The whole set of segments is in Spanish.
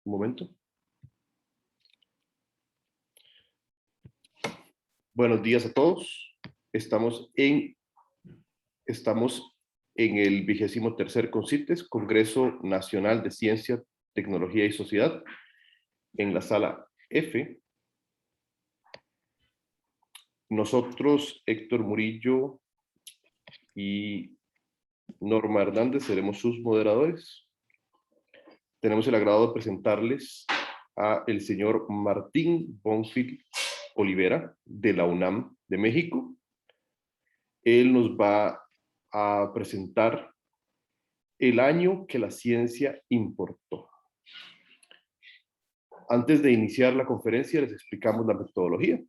Un momento. Buenos días a todos. Estamos en el 23º CONCITES, Congreso Nacional de Ciencia, Tecnología y Sociedad, en la sala F. Nosotros, Héctor Murillo y Norma Hernández, seremos sus moderadores. Tenemos el agrado de presentarles a el señor Martín Bonfil Olivera, de la UNAM de México. Él nos va a presentar el año que la ciencia importó. Antes de iniciar la conferencia, les explicamos la metodología.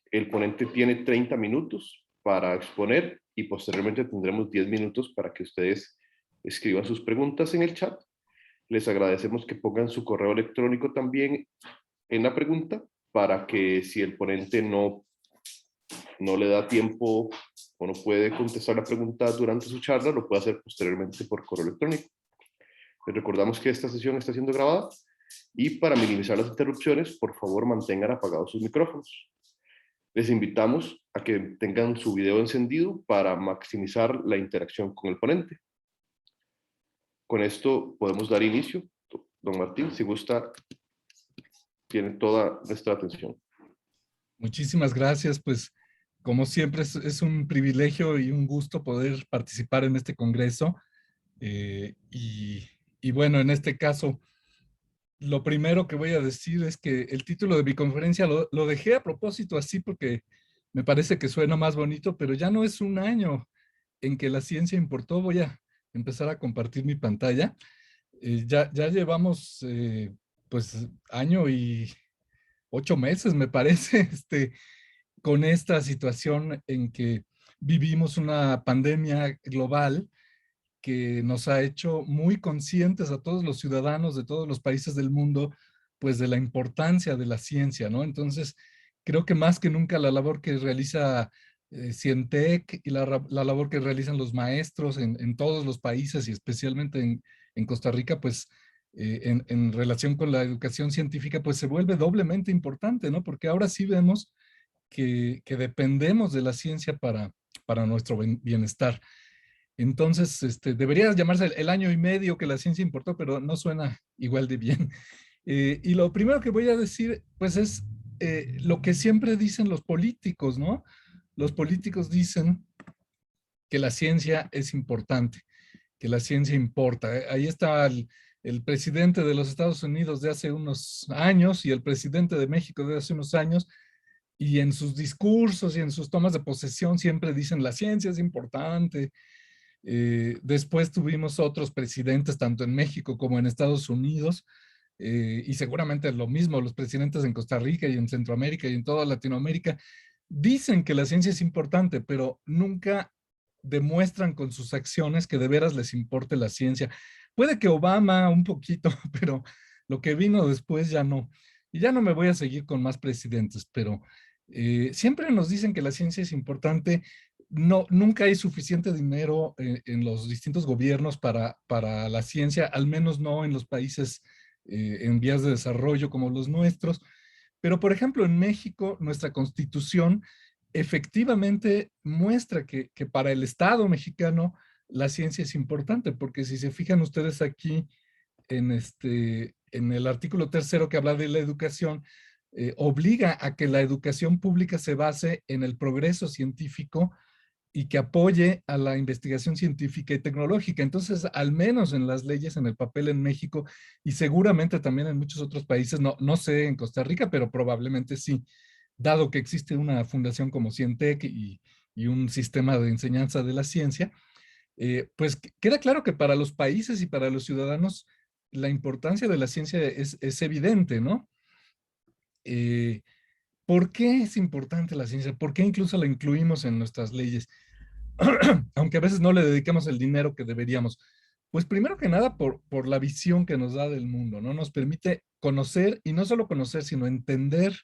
El ponente tiene 30 minutos para exponer y posteriormente tendremos 10 minutos para que ustedes escriban sus preguntas en el chat. Les agradecemos que pongan su correo electrónico también en la pregunta para que si el ponente no le da tiempo o no puede contestar la pregunta durante su charla, lo puede hacer posteriormente por correo electrónico. Les recordamos que esta sesión está siendo grabada y para minimizar las interrupciones, por favor mantengan apagados sus micrófonos. Les invitamos a que tengan su video encendido para maximizar la interacción con el ponente. Con esto podemos dar inicio. Don Martín, si gusta, tiene toda nuestra atención. Muchísimas gracias. Pues, como siempre, es un privilegio y un gusto poder participar en este congreso. Y bueno, en este caso, lo primero que voy a decir es que el título de mi conferencia lo dejé a propósito así porque me parece que suena más bonito, pero ya no es un año en que la ciencia importó. Voy a empezar a compartir mi pantalla. Ya llevamos pues año y 8 meses, me parece, con esta situación en que vivimos una pandemia global que nos ha hecho muy conscientes a todos los ciudadanos de todos los países del mundo, pues de la importancia de la ciencia, ¿no? Entonces, creo que más que nunca la labor que realiza Cientec y la labor que realizan los maestros en todos los países y especialmente en Costa Rica, pues en relación con la educación científica, pues se vuelve doblemente importante, ¿no? Porque ahora sí vemos que dependemos de la ciencia para nuestro bienestar. Entonces, debería llamarse el año y medio que la ciencia importó, pero no suena igual de bien. Y lo primero que voy a decir, pues es lo que siempre dicen los políticos, ¿no? Los políticos dicen que la ciencia es importante, que la ciencia importa. Ahí está el presidente de los Estados Unidos de hace unos años y el presidente de México de hace unos años, y en sus discursos y en sus tomas de posesión siempre dicen la ciencia es importante. Después tuvimos otros presidentes, tanto en México como en Estados Unidos, y seguramente lo mismo, los presidentes en Costa Rica y en Centroamérica y en toda Latinoamérica, dicen que la ciencia es importante, pero nunca demuestran con sus acciones que de veras les importe la ciencia. Puede que Obama un poquito, pero lo que vino después ya no. Y ya no me voy a seguir con más presidentes, pero siempre nos dicen que la ciencia es importante. No, nunca hay suficiente dinero en los distintos gobiernos para la ciencia, al menos no en los países en vías de desarrollo como los nuestros. Pero, por ejemplo, en México, nuestra Constitución efectivamente muestra que para el Estado mexicano la ciencia es importante, porque si se fijan ustedes aquí en el artículo 3º que habla de la educación, obliga a que la educación pública se base en el progreso científico y que apoye a la investigación científica y tecnológica. Entonces, al menos en las leyes, en el papel en México y seguramente también en muchos otros países, no sé en Costa Rica, pero probablemente sí, dado que existe una fundación como Cientec y un sistema de enseñanza de la ciencia, pues queda claro que para los países y para los ciudadanos la importancia de la ciencia es evidente, ¿no? ¿Por qué es importante la ciencia? ¿Por qué incluso la incluimos en nuestras leyes? Aunque a veces no le dediquemos el dinero que deberíamos. Pues primero que nada por la visión que nos da del mundo, ¿no? Nos permite conocer, y no solo conocer, sino entender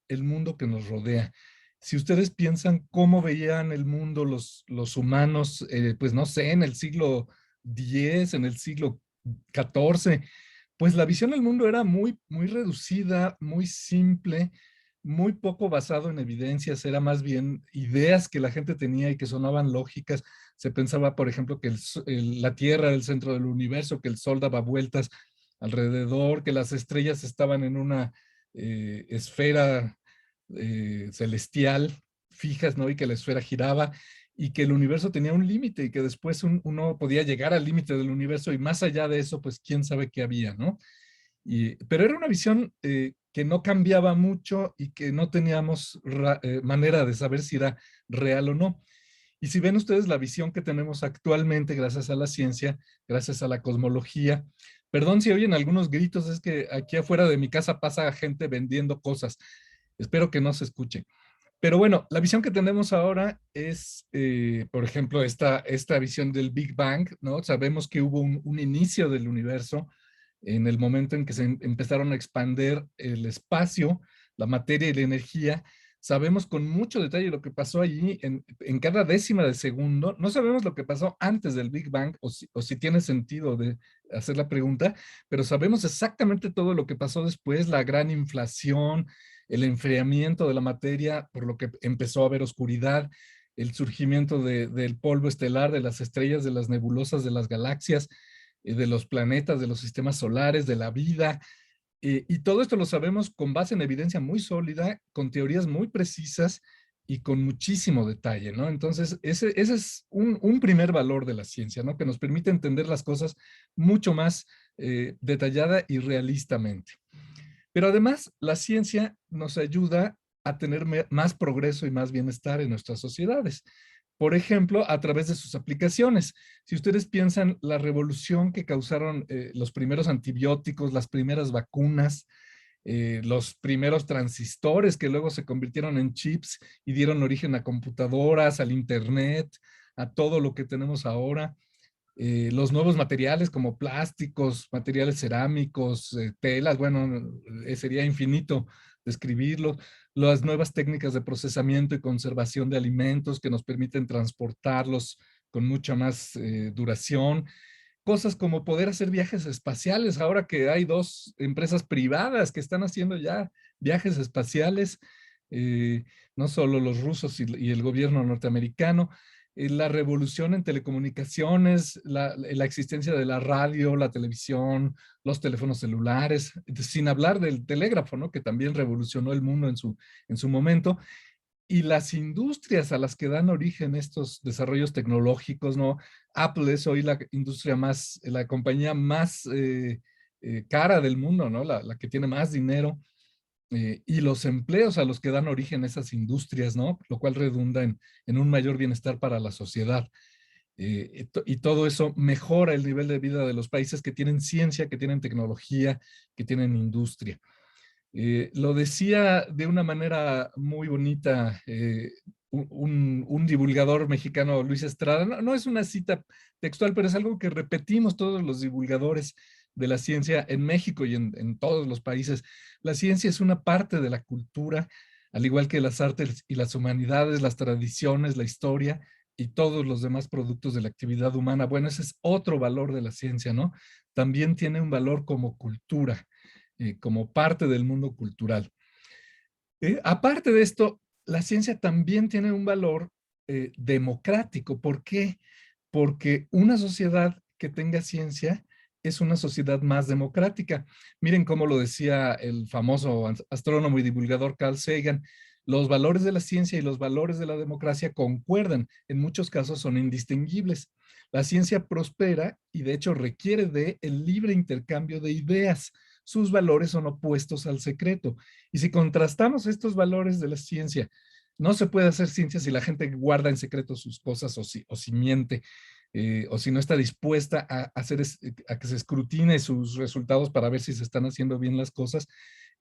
el mundo que nos rodea. Si ustedes piensan cómo veían el mundo los humanos, pues no sé, en el siglo X, en el siglo XIV, pues la visión del mundo era muy reducida, muy simple, muy poco basado en evidencias, era más bien ideas que la gente tenía y que sonaban lógicas. Se pensaba, por ejemplo, que la Tierra era el centro del universo, que el Sol daba vueltas alrededor, que las estrellas estaban en una esfera celestial fijas, ¿no? Y que la esfera giraba y que el universo tenía un límite y que después uno podía llegar al límite del universo y más allá de eso, pues quién sabe qué había, ¿no? Pero era una visión que no cambiaba mucho y que no teníamos manera de saber si era real o no. Y si ven ustedes la visión que tenemos actualmente gracias a la ciencia, gracias a la cosmología, perdón si oyen algunos gritos, es que aquí afuera de mi casa pasa gente vendiendo cosas. Espero que no se escuche. Pero bueno, la visión que tenemos ahora es, por ejemplo, esta visión del Big Bang, ¿no? Sabemos que hubo un inicio del universo en el momento en que se empezaron a expandir el espacio, la materia y la energía. Sabemos con mucho detalle lo que pasó allí en cada décima de segundo. No sabemos lo que pasó antes del Big Bang o si tiene sentido de hacer la pregunta, pero sabemos exactamente todo lo que pasó después, la gran inflación, el enfriamiento de la materia, por lo que empezó a haber oscuridad, el surgimiento del polvo estelar, de las estrellas, de las nebulosas, de las galaxias, de los planetas, de los sistemas solares, de la vida. Y todo esto lo sabemos con base en evidencia muy sólida, con teorías muy precisas y con muchísimo detalle, ¿no? Entonces, ese es un primer valor de la ciencia, ¿no? Que nos permite entender las cosas mucho más detallada y realistamente. Pero además, la ciencia nos ayuda a tener más progreso y más bienestar en nuestras sociedades. Por ejemplo, a través de sus aplicaciones. Si ustedes piensan la revolución que causaron los primeros antibióticos, las primeras vacunas, los primeros transistores que luego se convirtieron en chips y dieron origen a computadoras, al internet, a todo lo que tenemos ahora, los nuevos materiales como plásticos, materiales cerámicos, telas, bueno, sería infinito describirlo, las nuevas técnicas de procesamiento y conservación de alimentos que nos permiten transportarlos con mucha más duración, cosas como poder hacer viajes espaciales, ahora que hay dos empresas privadas que están haciendo ya viajes espaciales, eh, no solo los rusos y el gobierno norteamericano, la revolución en telecomunicaciones, la existencia de la radio, la televisión, los teléfonos celulares, sin hablar del telégrafo, ¿no? Que también revolucionó el mundo en su momento, y las industrias a las que dan origen estos desarrollos tecnológicos, ¿no? Apple es hoy la industria más, la compañía más cara del mundo, ¿no? La que tiene más dinero, y los empleos a los que dan origen esas industrias, ¿no? Lo cual redunda en un mayor bienestar para la sociedad. Y todo eso mejora el nivel de vida de los países que tienen ciencia, que tienen tecnología, que tienen industria. Lo decía de una manera muy bonita un divulgador mexicano, Luis Estrada. No, no es una cita textual, pero es algo que repetimos todos los divulgadores de la ciencia en México y en todos los países. La ciencia es una parte de la cultura, al igual que las artes y las humanidades, las tradiciones, la historia y todos los demás productos de la actividad humana. Bueno, ese es otro valor de la ciencia, ¿no? También tiene un valor como cultura, como parte del mundo cultural. Aparte de esto, la ciencia también tiene un valor democrático. ¿Por qué? Porque una sociedad que tenga ciencia es una sociedad más democrática. Miren cómo lo decía el famoso astrónomo y divulgador Carl Sagan, los valores de la ciencia y los valores de la democracia concuerdan, en muchos casos son indistinguibles. La ciencia prospera y de hecho requiere de el libre intercambio de ideas. Sus valores son opuestos al secreto. Y si contrastamos estos valores de la ciencia, no se puede hacer ciencia si la gente guarda en secreto sus cosas o si miente, o si no está dispuesta a que se escrutine sus resultados para ver si se están haciendo bien las cosas.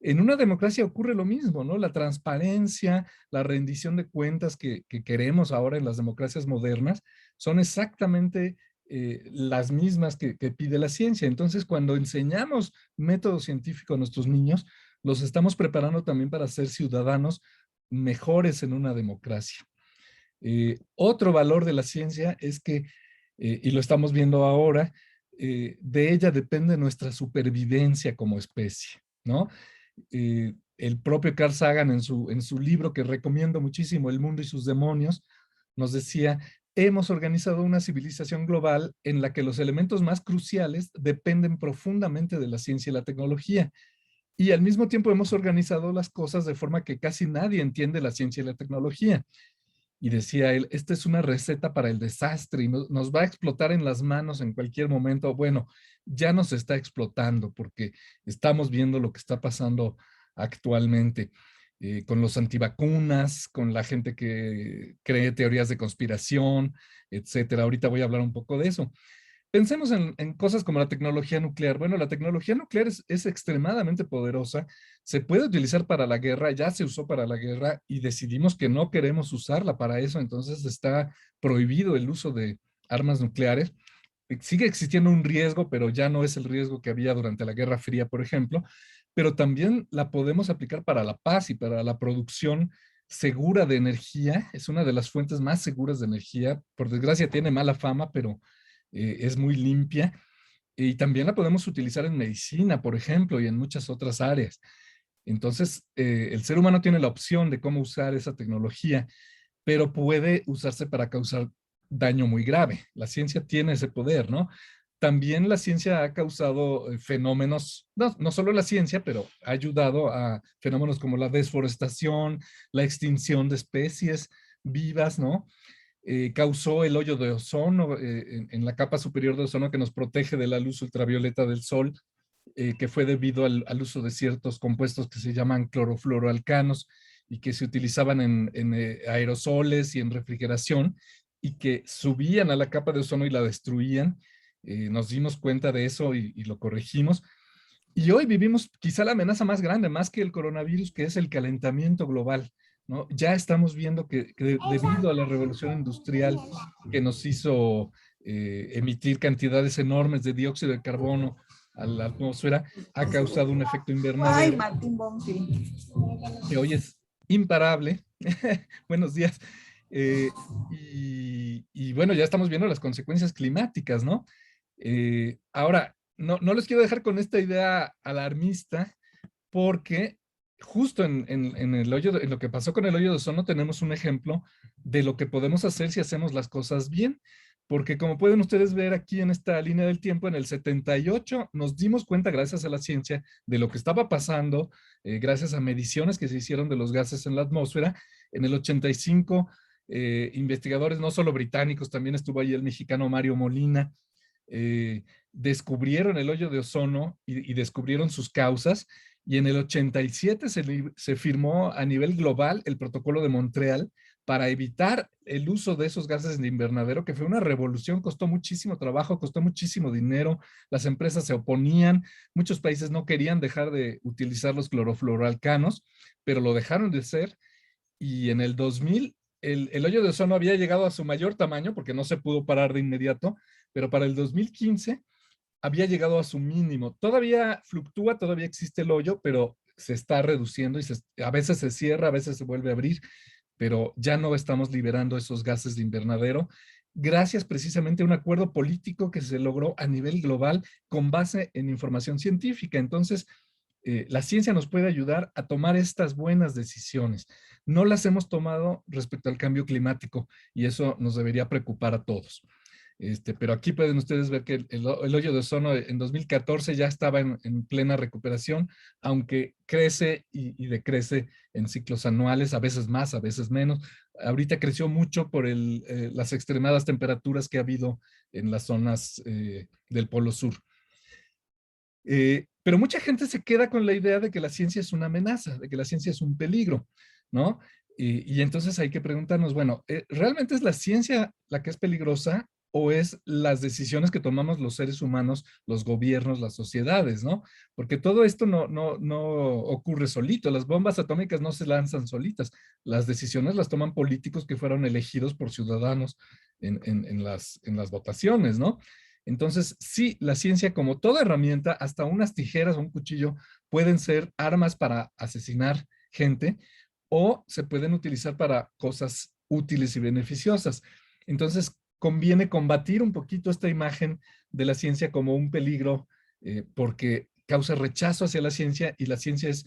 En una democracia ocurre lo mismo, ¿no? La transparencia, la rendición de cuentas que queremos ahora en las democracias modernas son exactamente las mismas que pide la ciencia. Entonces, cuando enseñamos método científico a nuestros niños, los estamos preparando también para ser ciudadanos mejores en una democracia. Otro valor de la ciencia es que, y lo estamos viendo ahora, de ella depende nuestra supervivencia como especie, ¿no? El propio Carl Sagan en su libro que recomiendo muchísimo, El mundo y sus demonios, nos decía, hemos organizado una civilización global en la que los elementos más cruciales dependen profundamente de la ciencia y la tecnología. Y al mismo tiempo hemos organizado las cosas de forma que casi nadie entiende la ciencia y la tecnología. Y decía él, esta es una receta para el desastre y nos va a explotar en las manos en cualquier momento. Bueno, ya nos está explotando porque estamos viendo lo que está pasando actualmente con los antivacunas, con la gente que cree teorías de conspiración, etcétera. Ahorita voy a hablar un poco de eso. Pensemos en cosas como la tecnología nuclear. Bueno, la tecnología nuclear es extremadamente poderosa, se puede utilizar para la guerra, ya se usó para la guerra y decidimos que no queremos usarla para eso, entonces está prohibido el uso de armas nucleares. Sigue existiendo un riesgo, pero ya no es el riesgo que había durante la Guerra Fría, por ejemplo, pero también la podemos aplicar para la paz y para la producción segura de energía. Es una de las fuentes más seguras de energía. Por desgracia tiene mala fama, pero es muy limpia y también la podemos utilizar en medicina, por ejemplo, y en muchas otras áreas. Entonces, el ser humano tiene la opción de cómo usar esa tecnología, pero puede usarse para causar daño muy grave. La ciencia tiene ese poder, ¿no? También la ciencia ha causado fenómenos, no solo la ciencia, pero ha ayudado a fenómenos como la desforestación, la extinción de especies vivas, ¿no? Causó el hoyo de ozono en la capa superior de ozono que nos protege de la luz ultravioleta del sol, que fue debido al uso de ciertos compuestos que se llaman clorofluoroalcanos y que se utilizaban en aerosoles y en refrigeración y que subían a la capa de ozono y la destruían. Nos dimos cuenta de eso y lo corregimos. Y hoy vivimos quizá la amenaza más grande, más que el coronavirus, que es el calentamiento global, ¿no? Ya estamos viendo que debido a la revolución industrial que nos hizo emitir cantidades enormes de dióxido de carbono a la atmósfera, ha causado un efecto Ay, invernadero Martín Bonfi. que hoy es imparable. Buenos días. Y bueno, ya estamos viendo las consecuencias climáticas, ¿no? Ahora, no les quiero dejar con esta idea alarmista, porque justo en el hoyo, en lo que pasó con el hoyo de ozono, tenemos un ejemplo de lo que podemos hacer si hacemos las cosas bien. Porque como pueden ustedes ver aquí en esta línea del tiempo, en el 78 nos dimos cuenta, gracias a la ciencia, de lo que estaba pasando, gracias a mediciones que se hicieron de los gases en la atmósfera. En el 85, investigadores no solo británicos, también estuvo ahí el mexicano Mario Molina, descubrieron el hoyo de ozono y descubrieron sus causas. Y en el 87 se firmó a nivel global el Protocolo de Montreal para evitar el uso de esos gases de invernadero, que fue una revolución, costó muchísimo trabajo, costó muchísimo dinero, las empresas se oponían, muchos países no querían dejar de utilizar los clorofluoroalcanos, pero lo dejaron de hacer y en el 2000 el hoyo de ozono había llegado a su mayor tamaño porque no se pudo parar de inmediato, pero para el 2015 había llegado a su mínimo. Todavía fluctúa, todavía existe el hoyo, pero se está reduciendo y a veces se cierra, a veces se vuelve a abrir, pero ya no estamos liberando esos gases de invernadero gracias precisamente a un acuerdo político que se logró a nivel global con base en información científica. Entonces, la ciencia nos puede ayudar a tomar estas buenas decisiones. No las hemos tomado respecto al cambio climático y eso nos debería preocupar a todos. Pero aquí pueden ustedes ver que el hoyo de ozono en 2014 ya estaba en plena recuperación, aunque crece y decrece en ciclos anuales, a veces más, a veces menos. Ahorita creció mucho por las extremadas temperaturas que ha habido en las zonas del Polo Sur. Pero mucha gente se queda con la idea de que la ciencia es una amenaza, de que la ciencia es un peligro, ¿no? Y entonces hay que preguntarnos, bueno, ¿realmente es la ciencia la que es peligrosa o es las decisiones que tomamos los seres humanos, los gobiernos, las sociedades, ¿no? Porque todo esto no ocurre solito, las bombas atómicas no se lanzan solitas, las decisiones las toman políticos que fueron elegidos por ciudadanos en las votaciones, ¿no? Entonces, sí, la ciencia, como toda herramienta, hasta unas tijeras o un cuchillo, pueden ser armas para asesinar gente o se pueden utilizar para cosas útiles y beneficiosas. Entonces, conviene combatir un poquito esta imagen de la ciencia como un peligro, porque causa rechazo hacia la ciencia, y la ciencia es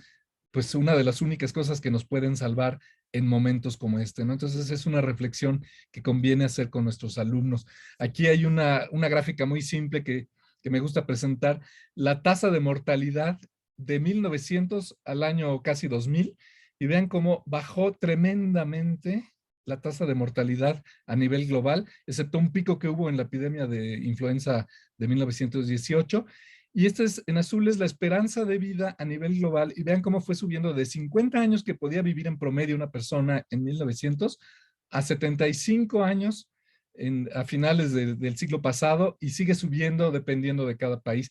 pues una de las únicas cosas que nos pueden salvar en momentos como este, ¿no? Entonces es una reflexión que conviene hacer con nuestros alumnos. Aquí hay una gráfica muy simple que me gusta presentar, la tasa de mortalidad de 1900 al año casi 2000, y vean cómo bajó tremendamente la tasa de mortalidad a nivel global, excepto un pico que hubo en la epidemia de influenza de 1918. Y esta es, en azul, es la esperanza de vida a nivel global, y vean cómo fue subiendo de 50 años que podía vivir en promedio una persona en 1900 a 75 años a finales del siglo pasado, y sigue subiendo dependiendo de cada país.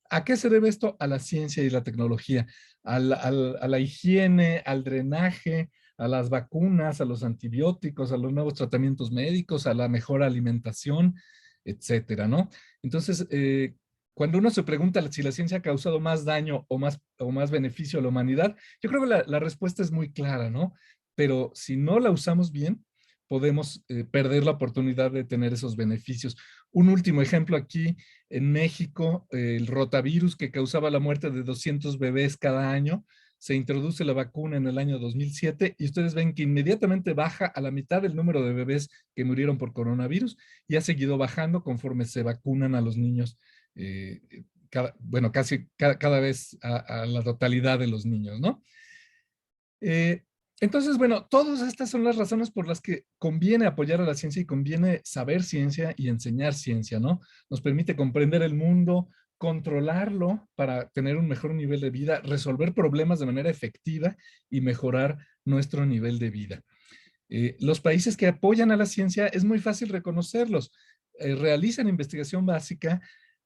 ¿A qué se debe esto? A la ciencia y la tecnología, a la higiene, al drenaje, a las vacunas, a los antibióticos, a los nuevos tratamientos médicos, a la mejor alimentación, etcétera, ¿no? Entonces, cuando uno se pregunta si la ciencia ha causado más daño o más beneficio a la humanidad, yo creo que la respuesta es muy clara, ¿no? Pero si no la usamos bien, podemos perder la oportunidad de tener esos beneficios. Un último ejemplo aquí, en México, el rotavirus que causaba la muerte de 200 bebés cada año, se introduce la vacuna en el año 2007, y ustedes ven que inmediatamente baja a la mitad el número de bebés que murieron por coronavirus, y ha seguido bajando conforme se vacunan a los niños, eh, bueno, casi cada vez a la totalidad de los niños, ¿no? Eh, entonces, bueno, todas estas son las razones por las que conviene apoyar a la ciencia y conviene saber ciencia y enseñar ciencia, ¿no? Nos permite comprender el mundo, controlarlo para tener un mejor nivel de vida, resolver problemas de manera efectiva y mejorar nuestro nivel de vida. Los países que apoyan a la ciencia es muy fácil reconocerlos. Realizan investigación básica,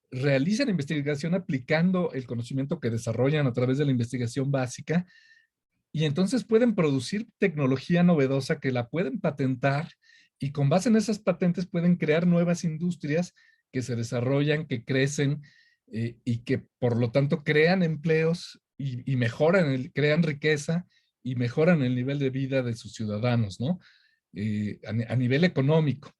realizan investigación aplicando el conocimiento que desarrollan a través de la investigación básica, y entonces pueden producir tecnología novedosa que la pueden patentar, y con base en esas patentes pueden crear nuevas industrias que se desarrollan, que crecen, y que por lo tanto crean empleos y mejoran, crean riqueza y mejoran el nivel de vida de sus ciudadanos, ¿no? A nivel económico.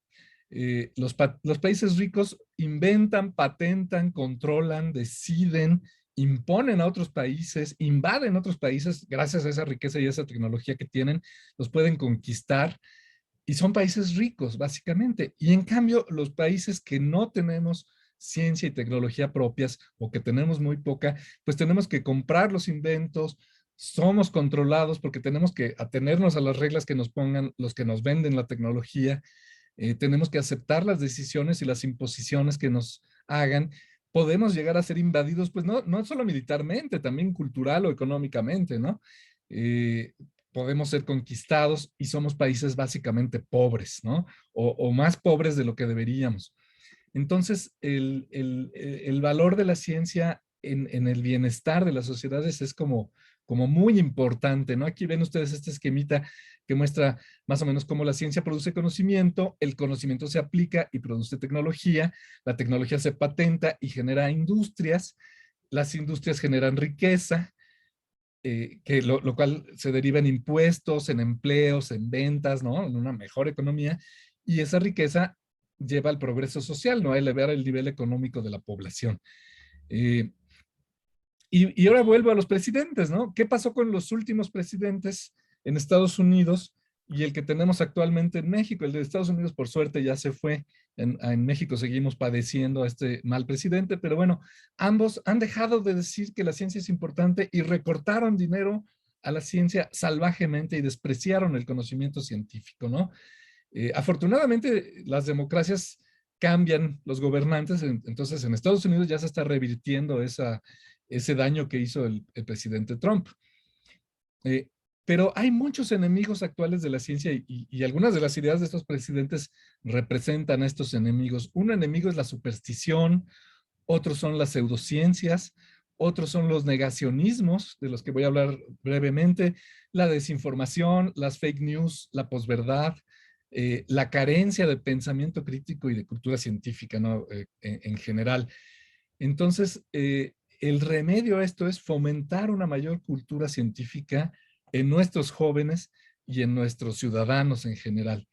Los países ricos inventan, patentan, controlan, deciden, imponen a otros países, invaden otros países gracias a esa riqueza y esa tecnología que tienen, los pueden conquistar, y son países ricos, básicamente. Y en cambio, los países que no tenemos ciencia y tecnología propias, o que tenemos muy poca, pues tenemos que comprar los inventos, somos controlados porque tenemos que atenernos a las reglas que nos pongan los que nos venden la tecnología, tenemos que aceptar las decisiones y las imposiciones que nos hagan. Podemos llegar a ser invadidos, pues no solo militarmente, también cultural o económicamente, ¿no? Eh, Podemos ser conquistados, y somos países básicamente pobres, ¿no? O más pobres de lo que deberíamos. Entonces, el valor de la ciencia en el bienestar de las sociedades es como muy importante, ¿no? Aquí ven ustedes este esquemita que muestra más o menos cómo la ciencia produce conocimiento, el conocimiento se aplica y produce tecnología, la tecnología se patenta y genera industrias, las industrias generan riqueza, lo cual se deriva en impuestos, en empleos, en ventas, ¿no? En una mejor economía, y esa riqueza lleva al progreso social, ¿no? A elevar el nivel económico de la población. Eh, y ahora vuelvo a los presidentes, ¿no? ¿Qué pasó con los últimos presidentes en Estados Unidos y el que tenemos actualmente en México? El de Estados Unidos, por suerte, ya se fue. En México seguimos padeciendo a este mal presidente, pero bueno, ambos han dejado de decir que la ciencia es importante y recortaron dinero a la ciencia salvajemente y despreciaron el conocimiento científico, ¿no? Afortunadamente, las democracias cambian los gobernantes, entonces en Estados Unidos ya se está revirtiendo ese daño que hizo el presidente Trump. Eh, pero hay muchos enemigos actuales de la ciencia, y algunas de las ideas de estos presidentes representan a estos enemigos. Un enemigo es la superstición, otros son las pseudociencias, otros son los negacionismos, de los que voy a hablar brevemente, la desinformación, las fake news, la posverdad, la carencia de pensamiento crítico y de cultura científica, ¿no? En general. Entonces, el remedio a esto es fomentar una mayor cultura científica en nuestros jóvenes y en nuestros ciudadanos en general.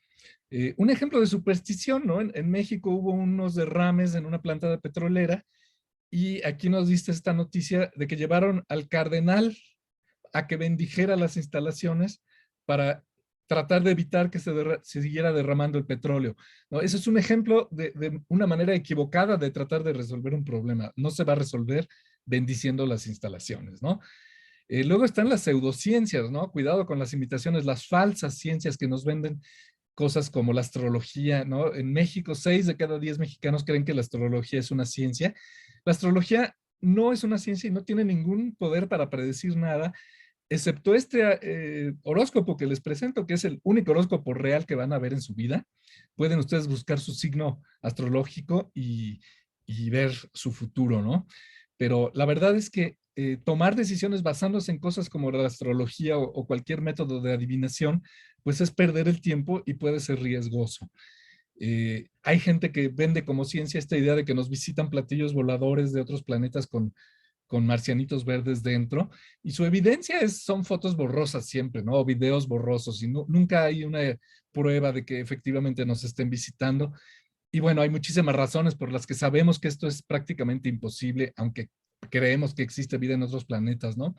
Un ejemplo de superstición, ¿no? En México hubo unos derrames en una planta de petrolera y aquí nos diste esta noticia de que llevaron al cardenal a que bendijera las instalaciones para tratar de evitar que se siguiera derramando el petróleo, ¿no? Ese es un ejemplo de una manera equivocada de tratar de resolver un problema. No se va a resolver bendiciendo las instalaciones, ¿no? Luego están las pseudociencias, ¿no? Cuidado con las imitaciones, las falsas ciencias que nos venden cosas como la astrología, ¿no? En México, 6 de cada 10 mexicanos creen que la astrología es una ciencia. La astrología no es una ciencia y no tiene ningún poder para predecir nada, excepto este horóscopo que les presento, que es el único horóscopo real que van a ver en su vida. Pueden ustedes buscar su signo astrológico y ver su futuro, ¿no? Pero la verdad es que tomar decisiones basándose en cosas como la astrología o cualquier método de adivinación, pues es perder el tiempo y puede ser riesgoso. Hay gente que vende como ciencia esta idea de que nos visitan platillos voladores de otros planetas con marcianitos verdes dentro, y su evidencia son fotos borrosas siempre, ¿no? O videos borrosos, y nunca hay una prueba de que efectivamente nos estén visitando. Y bueno, hay muchísimas razones por las que sabemos que esto es prácticamente imposible, aunque creemos que existe vida en otros planetas, ¿no?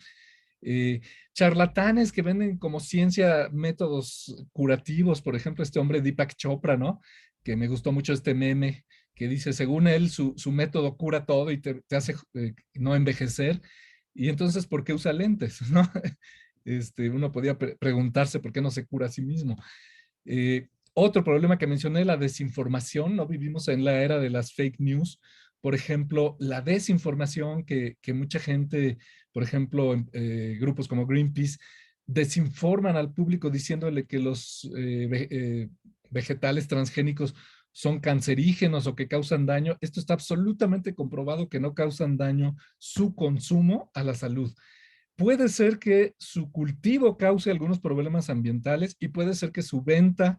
Eh, Charlatanes que venden como ciencia métodos curativos, por ejemplo, este hombre Deepak Chopra, ¿no? Que me gustó mucho este meme que dice, según él, su método cura todo y te hace no envejecer. Y entonces, ¿por qué usa lentes? ¿No? Uno podía preguntarse por qué no se cura a sí mismo. Otro problema que mencioné, la desinformación, ¿no? Vivimos en la era de las fake news. Por ejemplo, la desinformación que mucha gente, por ejemplo, grupos como Greenpeace, desinforman al público diciéndole que los vegetales transgénicos son cancerígenos o que causan daño. Esto está absolutamente comprobado que no causan daño su consumo a la salud. Puede ser que su cultivo cause algunos problemas ambientales y puede ser que su venta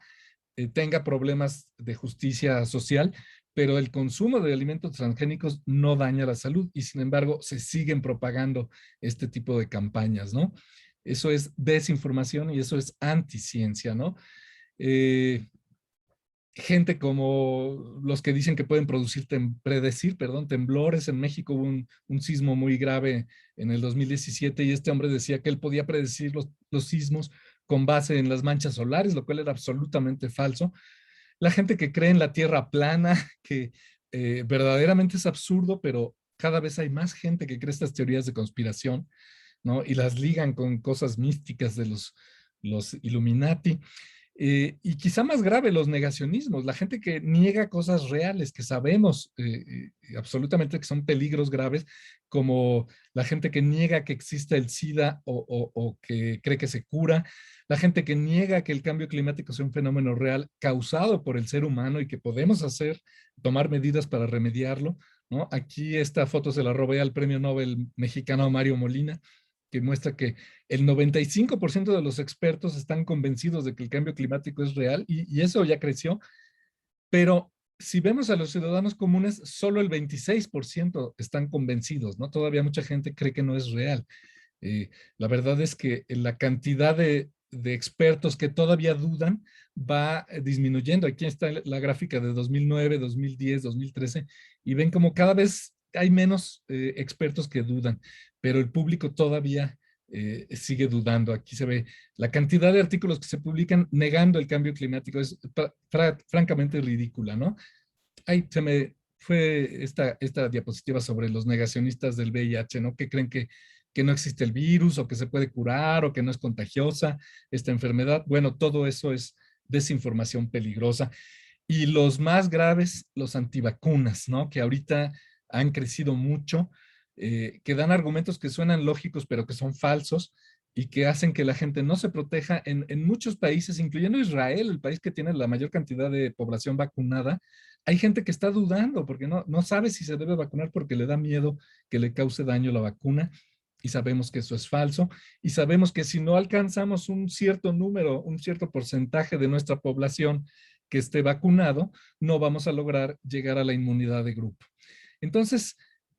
tenga problemas de justicia social, pero el consumo de alimentos transgénicos no daña la salud y sin embargo se siguen propagando este tipo de campañas, ¿no? Eso es desinformación y eso es anticiencia, ¿no? Eh, Gente como los que dicen que pueden predecir, perdón, temblores. En México hubo un sismo muy grave en el 2017 y este hombre decía que él podía predecir los sismos con base en las manchas solares, lo cual era absolutamente falso. La gente que cree en la tierra plana, que verdaderamente es absurdo, pero cada vez hay más gente que cree estas teorías de conspiración, ¿no? Y las ligan con cosas místicas de los Illuminati. Y quizá más grave, los negacionismos, la gente que niega cosas reales, que sabemos absolutamente que son peligros graves, como la gente que niega que exista el SIDA o que cree que se cura, la gente que niega que el cambio climático sea un fenómeno real causado por el ser humano y que podemos tomar medidas para remediarlo, ¿no? Aquí esta foto se la robé al premio Nobel mexicano Mario Molina, que muestra que el 95% de los expertos están convencidos de que el cambio climático es real y eso ya creció, pero si vemos a los ciudadanos comunes, solo el 26% están convencidos, ¿no? Todavía mucha gente cree que no es real. La verdad es que la cantidad de expertos que todavía dudan va disminuyendo. Aquí está la gráfica de 2009, 2010, 2013, y ven como cada vez hay menos expertos que dudan, pero el público todavía sigue dudando. Aquí se ve la cantidad de artículos que se publican negando el cambio climático, es francamente ridícula, ¿no? Ahí se me fue esta diapositiva sobre los negacionistas del VIH, ¿no? Que creen que no existe el virus o que se puede curar o que no es contagiosa esta enfermedad. Bueno, todo eso es desinformación peligrosa. Y los más graves, los antivacunas, ¿no? Que ahorita han crecido mucho, que dan argumentos que suenan lógicos, pero que son falsos y que hacen que la gente no se proteja en muchos países, incluyendo Israel, el país que tiene la mayor cantidad de población vacunada. Hay gente que está dudando porque no sabe si se debe vacunar porque le da miedo que le cause daño la vacuna y sabemos que eso es falso y sabemos que si no alcanzamos un cierto número, un cierto porcentaje de nuestra población que esté vacunado, no vamos a lograr llegar a la inmunidad de grupo. Entonces,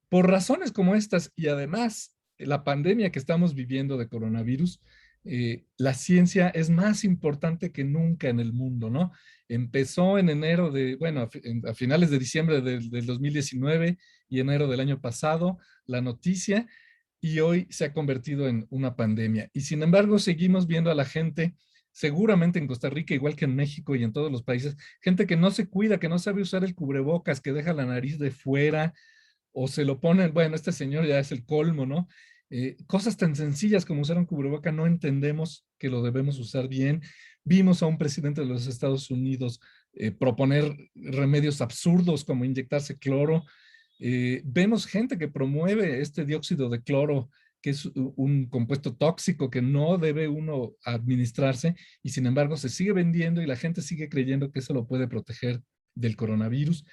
por razones como estas y además la pandemia que estamos viviendo de coronavirus, la ciencia es más importante que nunca en el mundo, ¿no? Empezó en enero bueno, a finales de diciembre del 2019 y enero del año pasado, la noticia, y hoy se ha convertido en una pandemia. Y sin embargo, seguimos viendo a la gente, seguramente en Costa Rica, igual que en México y en todos los países, gente que no se cuida, que no sabe usar el cubrebocas, que deja la nariz de fuera, o se lo ponen, bueno, este señor ya es el colmo, ¿no? Cosas tan sencillas como usar un cubreboca, no entendemos que lo debemos usar bien. Vimos a un presidente de los Estados Unidos proponer remedios absurdos como inyectarse cloro. Vemos gente que promueve este dióxido de cloro, que es un compuesto tóxico que no debe uno administrarse, y sin embargo se sigue vendiendo y la gente sigue creyendo que eso lo puede proteger del coronavirus.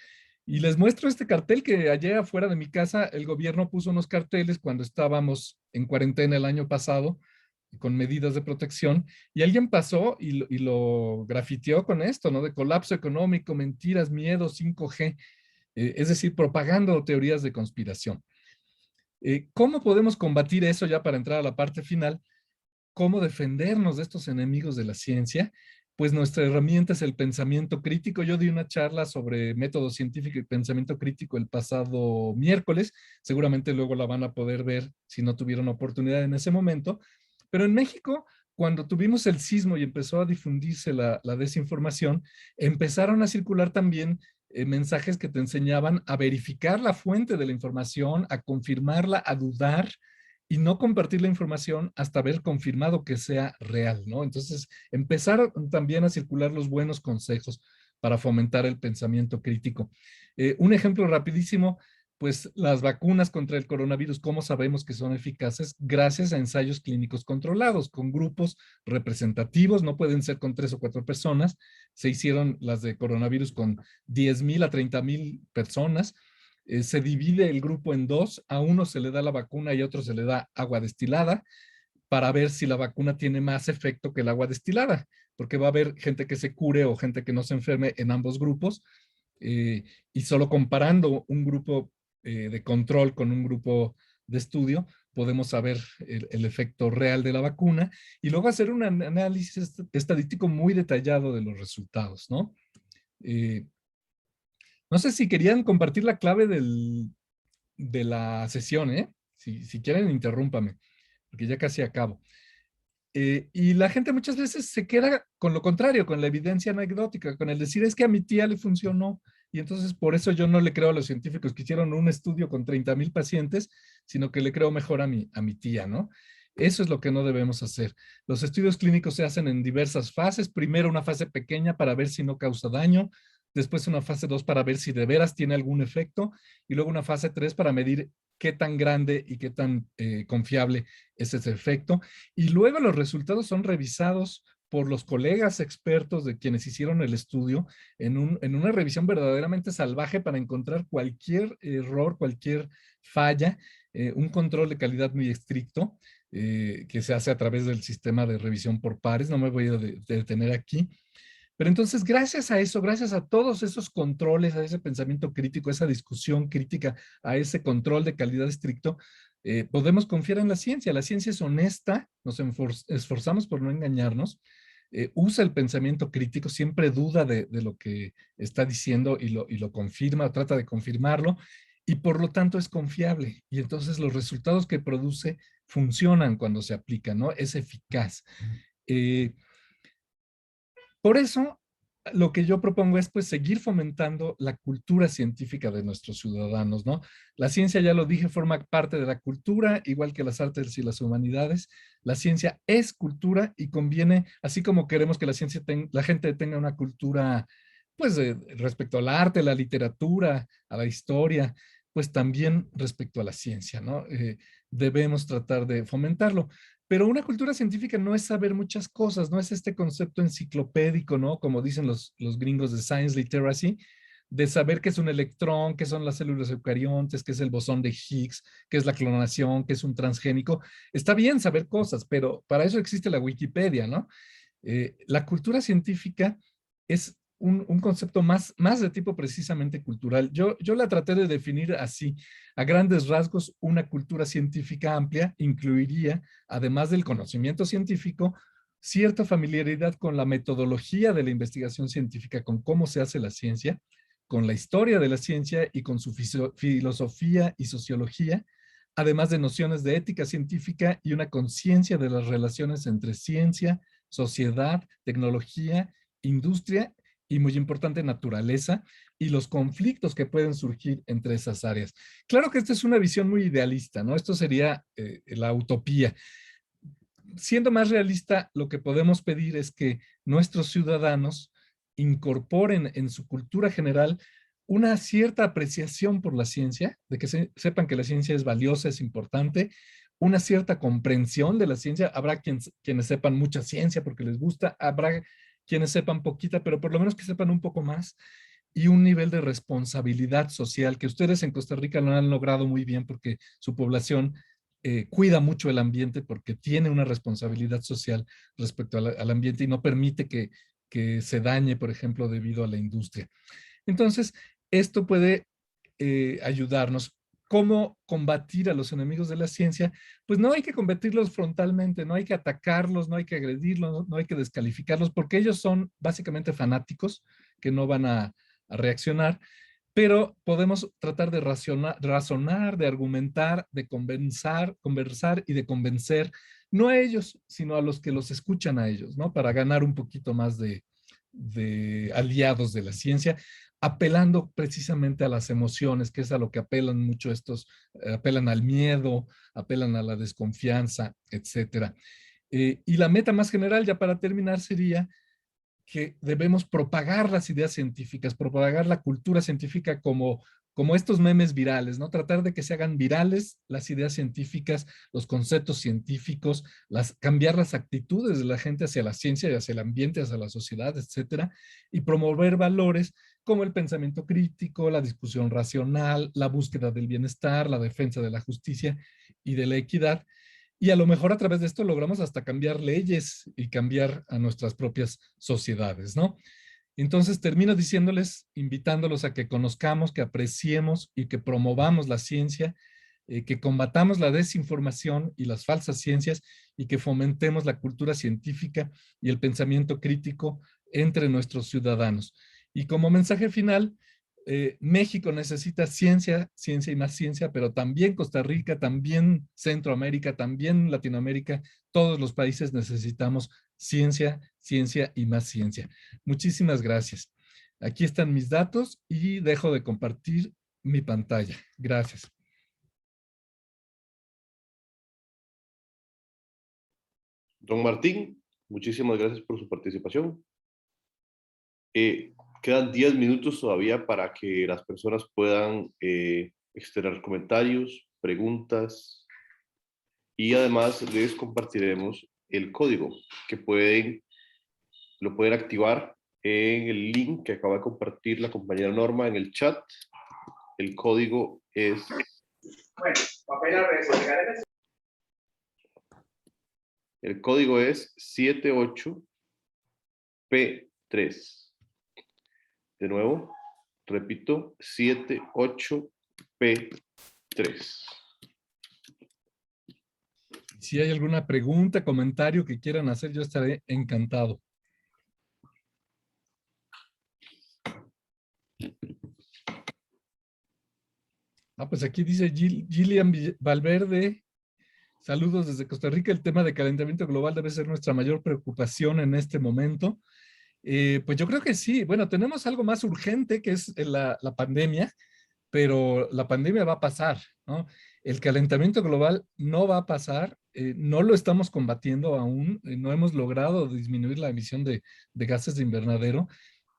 Y les muestro este cartel que ayer afuera de mi casa el gobierno puso unos carteles cuando estábamos en cuarentena el año pasado con medidas de protección, y alguien pasó y lo grafiteó con esto, ¿no? De colapso económico, mentiras, miedo, 5G, es decir, propagando teorías de conspiración. ¿Cómo podemos combatir eso ya para entrar a la parte final? ¿Cómo defendernos de estos enemigos de la ciencia? Pues nuestra herramienta es el pensamiento crítico. Yo di una charla sobre método científico y pensamiento crítico el pasado miércoles. Seguramente luego la van a poder ver si no tuvieron oportunidad en ese momento. Pero en México, cuando tuvimos el sismo y empezó a difundirse la desinformación, empezaron a circular también mensajes que te enseñaban a verificar la fuente de la información, a confirmarla, a dudar y no compartir la información hasta haber confirmado que sea real, ¿no? Entonces, empezaron también a circular los buenos consejos para fomentar el pensamiento crítico. Un ejemplo rapidísimo, pues las vacunas contra el coronavirus, ¿cómo sabemos que son eficaces? Gracias a ensayos clínicos controlados con grupos representativos, no pueden ser con 3 o 4 personas. Se hicieron las de coronavirus con 10,000 a 30,000 personas. Se divide el grupo en dos, a uno se le da la vacuna y a otro se le da agua destilada para ver si la vacuna tiene más efecto que el agua destilada, porque va a haber gente que se cure o gente que no se enferme en ambos grupos, eh, y solo comparando un grupo de control con un grupo de estudio, podemos saber el efecto real de la vacuna y luego hacer un análisis estadístico muy detallado de los resultados, ¿no? Eh, no sé si querían compartir la clave de la sesión, ¿eh? Si quieren, interrúmpame, porque ya casi acabo. Y la gente muchas veces se queda con lo contrario, con la evidencia anecdótica, con el decir es que a mi tía le funcionó, y entonces por eso yo no le creo a los científicos que hicieron un estudio con 30,000 pacientes, sino que le creo mejor a mi tía, ¿no? Eso es lo que no debemos hacer. Los estudios clínicos se hacen en diversas fases. Primero una fase pequeña para ver si no causa daño, después una fase 2 para ver si de veras tiene algún efecto, y luego una fase 3 para medir qué tan grande y qué tan confiable es ese efecto. Y luego los resultados son revisados por los colegas expertos de quienes hicieron el estudio en una revisión verdaderamente salvaje para encontrar cualquier error, cualquier falla, un control de calidad muy estricto que se hace a través del sistema de revisión por pares. No me voy a detener aquí. Pero entonces, gracias a eso, gracias a todos esos controles, a ese pensamiento crítico, a esa discusión crítica, a ese control de calidad estricto, podemos confiar en la ciencia. La ciencia es honesta, nos esforzamos por no engañarnos, usa el pensamiento crítico, siempre duda de lo que está diciendo y lo confirma, trata de confirmarlo, y por lo tanto es confiable. Y entonces los resultados que produce funcionan cuando se aplican, ¿no? Es eficaz. Eh, por eso, lo que yo propongo es pues seguir fomentando la cultura científica de nuestros ciudadanos, ¿no? La ciencia, ya lo dije, forma parte de la cultura, igual que las artes y las humanidades. La ciencia es cultura y conviene, así como queremos que la gente tenga una cultura, pues, respecto al arte, la literatura, a la historia, pues también respecto a la ciencia, ¿no? Debemos tratar de fomentarlo. Pero una cultura científica no es saber muchas cosas, no es este concepto enciclopédico, ¿no? Como dicen los gringos de Science Literacy, de saber qué es un electrón, qué son las células eucariontes, qué es el bosón de Higgs, qué es la clonación, qué es un transgénico. Está bien saber cosas, pero para eso existe la Wikipedia, ¿no? La cultura científica es un concepto más de tipo precisamente cultural. Yo la traté de definir así. A grandes rasgos, una cultura científica amplia incluiría, además del conocimiento científico, cierta familiaridad con la metodología de la investigación científica, con cómo se hace la ciencia, con la historia de la ciencia y con su filosofía y sociología, además de nociones de ética científica y una conciencia de las relaciones entre ciencia, sociedad, tecnología, industria y, muy importante, naturaleza, y los conflictos que pueden surgir entre esas áreas. Claro que esta es una visión muy idealista, ¿no? Esto sería la utopía. Siendo más realista, lo que podemos pedir es que nuestros ciudadanos incorporen en su cultura general una cierta apreciación por la ciencia, de que sepan que la ciencia es valiosa, es importante, una cierta comprensión de la ciencia. Habrá quienes sepan mucha ciencia porque les gusta, habrá quienes sepan poquita, pero por lo menos que sepan un poco más, y un nivel de responsabilidad social que ustedes en Costa Rica lo han logrado muy bien porque su población cuida mucho el ambiente porque tiene una responsabilidad social respecto al ambiente y no permite que se dañe, por ejemplo, debido a la industria. Entonces, esto puede ayudarnos. ¿Cómo combatir a los enemigos de la ciencia? Pues no hay que combatirlos frontalmente, no hay que atacarlos, no hay que agredirlos, no hay que descalificarlos, porque ellos son básicamente fanáticos que no van a reaccionar, pero podemos tratar de razonar, de argumentar, de conversar y de convencer, no a ellos, sino a los que los escuchan a ellos, ¿no? Para ganar un poquito más de aliados de la ciencia, apelando precisamente a las emociones, que es a lo que apelan mucho estos, apelan al miedo, apelan a la desconfianza, etcétera. Y la meta más general, ya para terminar, sería que debemos propagar las ideas científicas, propagar la cultura científica como estos memes virales, ¿no? Tratar de que se hagan virales las ideas científicas, los conceptos científicos, cambiar las actitudes de la gente hacia la ciencia y hacia el ambiente, hacia la sociedad, etcétera, y promover valores como el pensamiento crítico, la discusión racional, la búsqueda del bienestar, la defensa de la justicia y de la equidad, y a lo mejor a través de esto logramos hasta cambiar leyes y cambiar a nuestras propias sociedades, ¿no? Entonces termino diciéndoles, invitándolos a que conozcamos, que apreciemos y que promovamos la ciencia, que combatamos la desinformación y las falsas ciencias y que fomentemos la cultura científica y el pensamiento crítico entre nuestros ciudadanos. Y como mensaje final, México necesita ciencia, ciencia y más ciencia, pero también Costa Rica, también Centroamérica, también Latinoamérica, todos los países necesitamos ciencia, ciencia y más ciencia. Muchísimas gracias. Aquí están mis datos y dejo de compartir mi pantalla. Gracias. Don Martín, muchísimas gracias por su participación. Quedan 10 minutos todavía para que las personas puedan externar comentarios, preguntas, y además les compartiremos el código que lo pueden activar en el link que acaba de compartir la compañera Norma en el chat. El código es... El código es 78P3. De nuevo, repito, 78P3. Si hay alguna pregunta, comentario que quieran hacer, yo estaré encantado. Pues aquí dice Gillian Valverde, saludos desde Costa Rica. El tema de calentamiento global debe ser nuestra mayor preocupación en este momento. Pues yo creo que sí. Bueno, tenemos algo más urgente que es la pandemia, pero la pandemia va a pasar, ¿no? El calentamiento global no va a pasar, no lo estamos combatiendo aún, no hemos logrado disminuir la emisión de gases de invernadero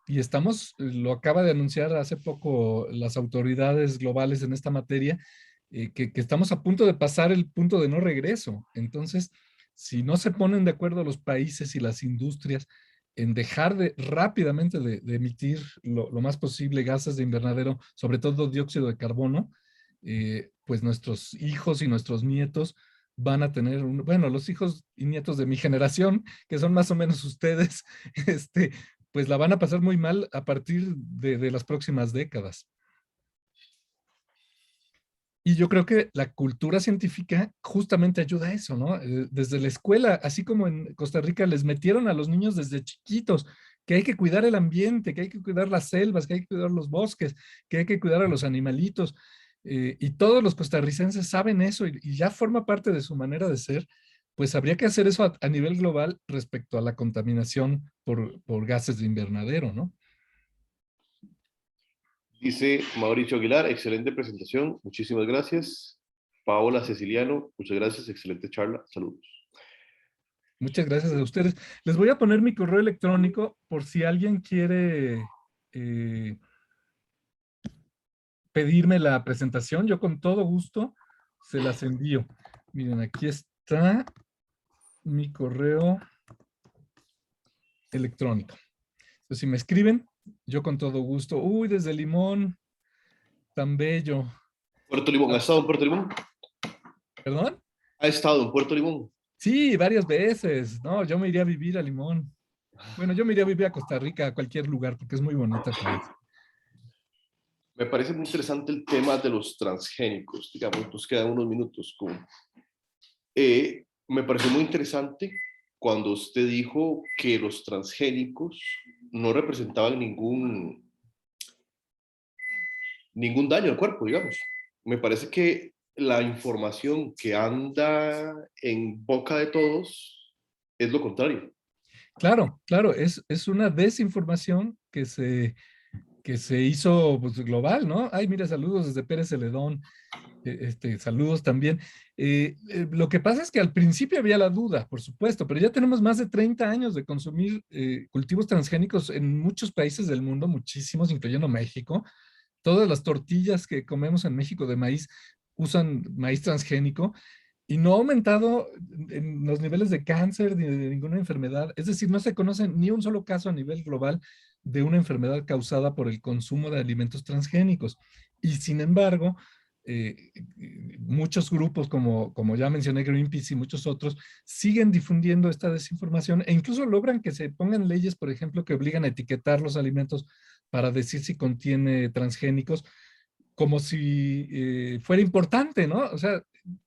y estamos, lo acaba de anunciar hace poco las autoridades globales en esta materia, que estamos a punto de pasar el punto de no regreso. Entonces, si no se ponen de acuerdo los países y las industrias en dejar rápidamente de emitir lo más posible gases de invernadero, sobre todo dióxido de carbono, pues nuestros hijos y nuestros nietos van a tener, bueno, los hijos y nietos de mi generación, que son más o menos ustedes, pues la van a pasar muy mal a partir de las próximas décadas. Y yo creo que la cultura científica justamente ayuda a eso, ¿no? Desde la escuela, así como en Costa Rica les metieron a los niños desde chiquitos que hay que cuidar el ambiente, que hay que cuidar las selvas, que hay que cuidar los bosques, que hay que cuidar a los animalitos. Y todos los costarricenses saben eso y ya forma parte de su manera de ser, pues habría que hacer eso a nivel global respecto a la contaminación por gases de invernadero, ¿no? Dice Mauricio Aguilar, excelente presentación, muchísimas gracias. Paola Ceciliano, muchas gracias, excelente charla, saludos. Muchas gracias a ustedes. Les voy a poner mi correo electrónico por si alguien quiere eh, pedirme la presentación. Yo con todo gusto se las envío. Miren, aquí está mi correo electrónico. Entonces, si me escriben, yo con todo gusto. Uy, desde Limón, tan bello. Puerto Limón, ¿ha estado en Puerto Limón? ¿Perdón? ¿Ha estado en Puerto Limón? Sí, varias veces. No, yo me iría a vivir a Limón. Bueno, yo me iría a vivir a Costa Rica, a cualquier lugar, porque es muy bonito el país. Me parece muy interesante el tema de los transgénicos, digamos, nos quedan unos minutos. Me pareció muy interesante cuando usted dijo que los transgénicos no representaban ningún daño al cuerpo, digamos. Me parece que la información que anda en boca de todos es lo contrario. Claro, claro, es una desinformación que se hizo pues, global, ¿no? Ay, mira, saludos desde Pérez Celedón, saludos también. Lo que pasa es que al principio había la duda, por supuesto, pero ya tenemos más de 30 años de consumir cultivos transgénicos en muchos países del mundo, muchísimos, incluyendo México. Todas las tortillas que comemos en México de maíz usan maíz transgénico y no ha aumentado en los niveles de cáncer ni de ninguna enfermedad. Es decir, no se conoce ni un solo caso a nivel global de una enfermedad causada por el consumo de alimentos transgénicos. Y sin embargo, muchos grupos, como ya mencioné, Greenpeace y muchos otros, siguen difundiendo esta desinformación e incluso logran que se pongan leyes, por ejemplo, que obligan a etiquetar los alimentos para decir si contiene transgénicos, como si fuera importante, ¿no? O sea,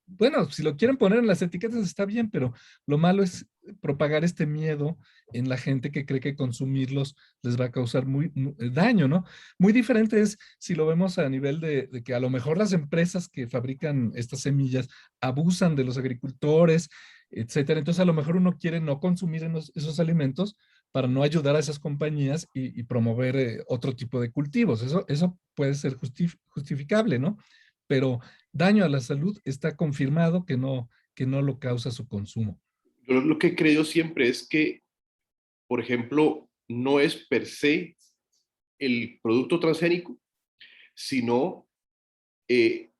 bueno, si lo quieren poner en las etiquetas está bien, pero lo malo es propagar este miedo en la gente que cree que consumirlos les va a causar muy daño, ¿no? Muy diferente es si lo vemos a nivel de que a lo mejor las empresas que fabrican estas semillas abusan de los agricultores, etcétera. Entonces a lo mejor uno quiere no consumir esos alimentos para no ayudar a esas compañías y promover otro tipo de cultivos. Eso puede ser justificable, ¿no? Pero daño a la salud está confirmado que no lo causa su consumo. Yo lo que creo siempre es que, por ejemplo, no es per se el producto transgénico, sino eh,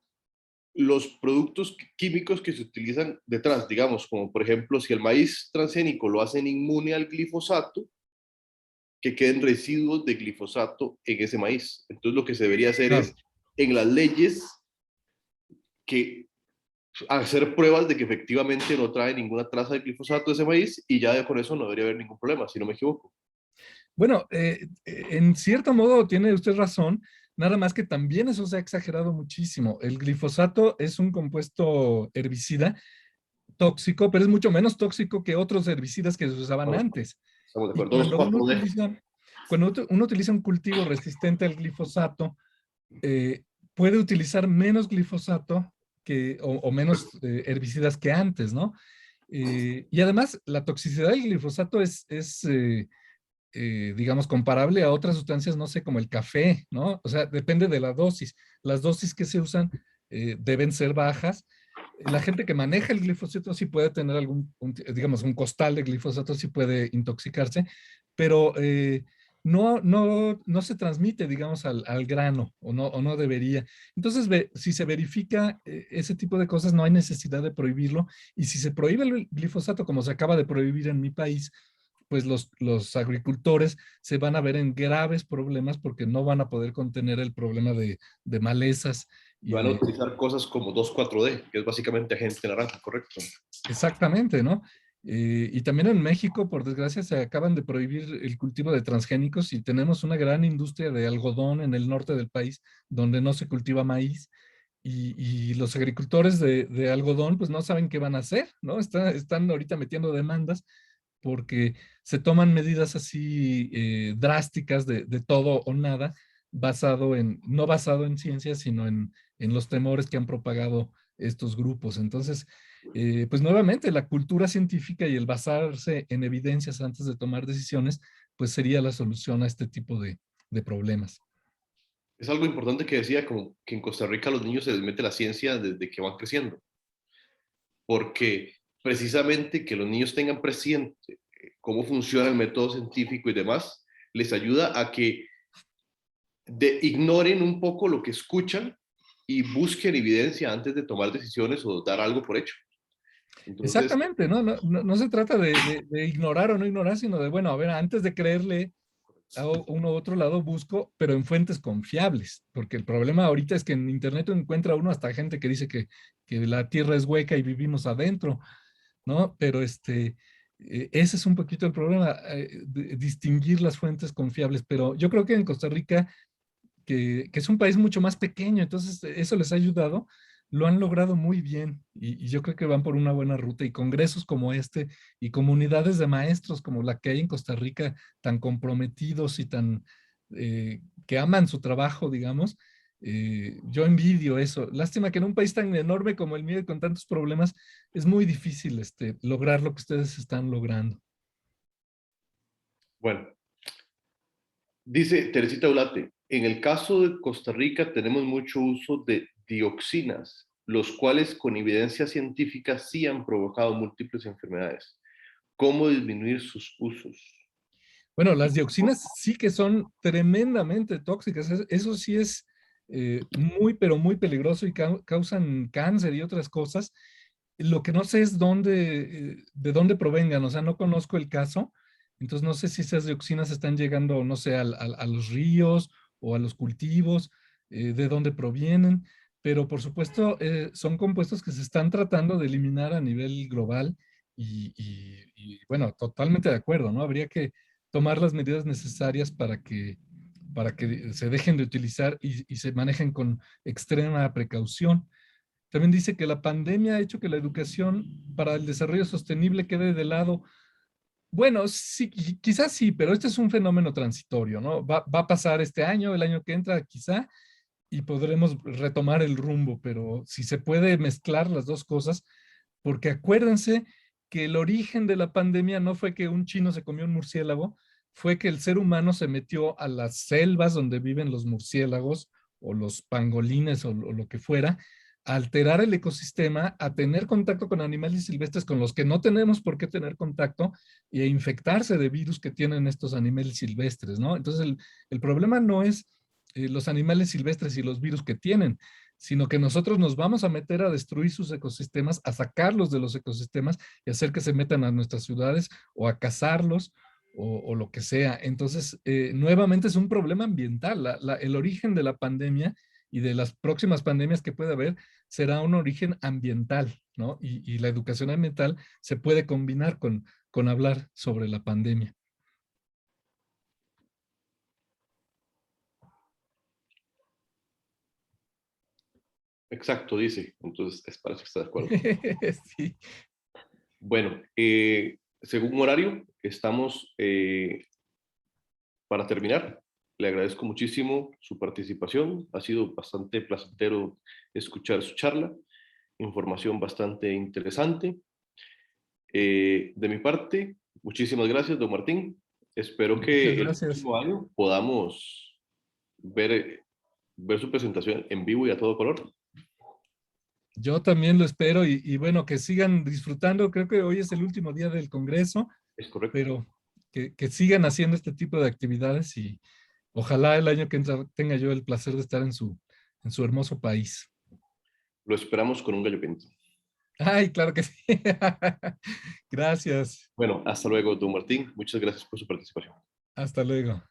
los productos químicos que se utilizan detrás, digamos, como por ejemplo, si el maíz transgénico lo hacen inmune al glifosato, que queden residuos de glifosato en ese maíz. Entonces lo que se debería hacer Claro. es, en las leyes, que hacer pruebas de que efectivamente no trae ninguna traza de glifosato ese maíz y ya con eso no debería haber ningún problema, si no me equivoco. Bueno, en cierto modo tiene usted razón, nada más que también eso se ha exagerado muchísimo. El glifosato es un compuesto herbicida tóxico, pero es mucho menos tóxico que otros herbicidas que se usaban Bueno, antes. estamos de Y acuerdo. 2, 4D. cuando uno utiliza un cultivo resistente al glifosato, eh, puede utilizar menos glifosato o menos herbicidas que antes, ¿no? Y además, la toxicidad del glifosato digamos, comparable a otras sustancias, no sé, como el café, ¿no? O sea, depende de la dosis. Las dosis que se usan deben ser bajas. La gente que maneja el glifosato sí puede tener digamos, un costal de glifosato sí puede intoxicarse, pero no se transmite, digamos, al grano o no debería. Entonces, si se verifica ese tipo de cosas, no hay necesidad de prohibirlo. Y si se prohíbe el glifosato, como se acaba de prohibir en mi país, pues los agricultores se van a ver en graves problemas porque no van a poder contener el problema de malezas y Van a de, utilizar cosas como 2,4-D, que es básicamente agente naranja, correcto. exactamente, ¿no? Y también en México, por desgracia, se acaban de prohibir el cultivo de transgénicos y tenemos una gran industria de algodón en el norte del país donde no se cultiva maíz y los agricultores de algodón pues no saben qué van a hacer, ¿no? Están ahorita metiendo demandas porque se toman medidas así drásticas de todo o nada, no basado en ciencia, sino en los temores que han propagado estos grupos. Entonces, pues nuevamente, la cultura científica y el basarse en evidencias antes de tomar decisiones, pues sería la solución a este tipo de problemas. Es algo importante que decía, como que en Costa Rica a los niños se les mete la ciencia desde que van creciendo, porque precisamente que los niños tengan presente cómo funciona el método científico y demás, les ayuda a que ignoren un poco lo que escuchan y busquen evidencia antes de tomar decisiones o dar algo por hecho. Entonces, Exactamente, ¿no? No se trata de ignorar o no ignorar, sino de, bueno, a ver, antes de creerle a uno u otro lado, busco, pero en fuentes confiables, porque el problema ahorita es que en Internet encuentra uno hasta gente que dice que la Tierra es hueca y vivimos adentro, ¿no? Pero ese es un poquito el problema, distinguir las fuentes confiables, pero yo creo que en Costa Rica que es un país mucho más pequeño, entonces eso les ha ayudado, lo han logrado muy bien y yo creo que van por una buena ruta y congresos como este y comunidades de maestros como la que hay en Costa Rica, tan comprometidos y tan que aman su trabajo, digamos. Yo envidio eso. Lástima que en un país tan enorme como el mío y con tantos problemas es muy difícil lograr lo que ustedes están logrando. bueno, dice Teresita Ulate, en el caso de Costa Rica tenemos mucho uso de dioxinas, los cuales con evidencia científica sí han provocado múltiples enfermedades. ¿Cómo disminuir sus usos? Bueno, las dioxinas sí que son tremendamente tóxicas. Eso sí es muy, pero muy peligroso y causan cáncer y otras cosas. Lo que no sé es de dónde provengan. O sea, no conozco el caso. Entonces no sé si esas dioxinas están llegando, no sé, a los ríos o a los cultivos, de dónde provienen. Pero por supuesto, son compuestos que se están tratando de eliminar a nivel global. Y bueno, totalmente de acuerdo, ¿no? Habría que tomar las medidas necesarias para que se dejen de utilizar y se manejen con extrema precaución. También dice que la pandemia ha hecho que la educación para el desarrollo sostenible quede de lado. Bueno, sí, quizás sí, pero este es un fenómeno transitorio, ¿no? Va a pasar este año, el año que entra, quizá, y podremos retomar el rumbo, pero si se puede mezclar las dos cosas, porque acuérdense que el origen de la pandemia no fue que un chino se comió un murciélago, fue que el ser humano se metió a las selvas donde viven los murciélagos o los pangolines o lo que fuera, a alterar el ecosistema, a tener contacto con animales silvestres con los que no tenemos por qué tener contacto y a infectarse de virus que tienen estos animales silvestres, ¿no? Entonces el problema no es los animales silvestres y los virus que tienen, sino que nosotros nos vamos a meter a destruir sus ecosistemas, a sacarlos de los ecosistemas y hacer que se metan a nuestras ciudades o a cazarlos o lo que sea. Entonces, nuevamente es un problema ambiental. El origen de la pandemia y de las próximas pandemias que puede haber será un origen ambiental, ¿no? Y la educación ambiental se puede combinar con hablar sobre la pandemia. Exacto, dice. Entonces, parece que está de acuerdo. Sí. Bueno, según horario, estamos para terminar. Le agradezco muchísimo su participación. Ha sido bastante placentero escuchar su charla. Información bastante interesante. De mi parte, muchísimas gracias, don Martín. Espero Muchas que el gracias. próximo año podamos ver su presentación en vivo y a todo color. Yo también lo espero y bueno, que sigan disfrutando. Creo que hoy es el último día del Congreso, Es correcto. pero que sigan haciendo este tipo de actividades y ojalá el año que entra tenga yo el placer de estar en su hermoso país. Lo esperamos con un gallo pinto. Ay, claro que sí. Gracias. Bueno, hasta luego, don Martín. Muchas gracias por su participación. Hasta luego.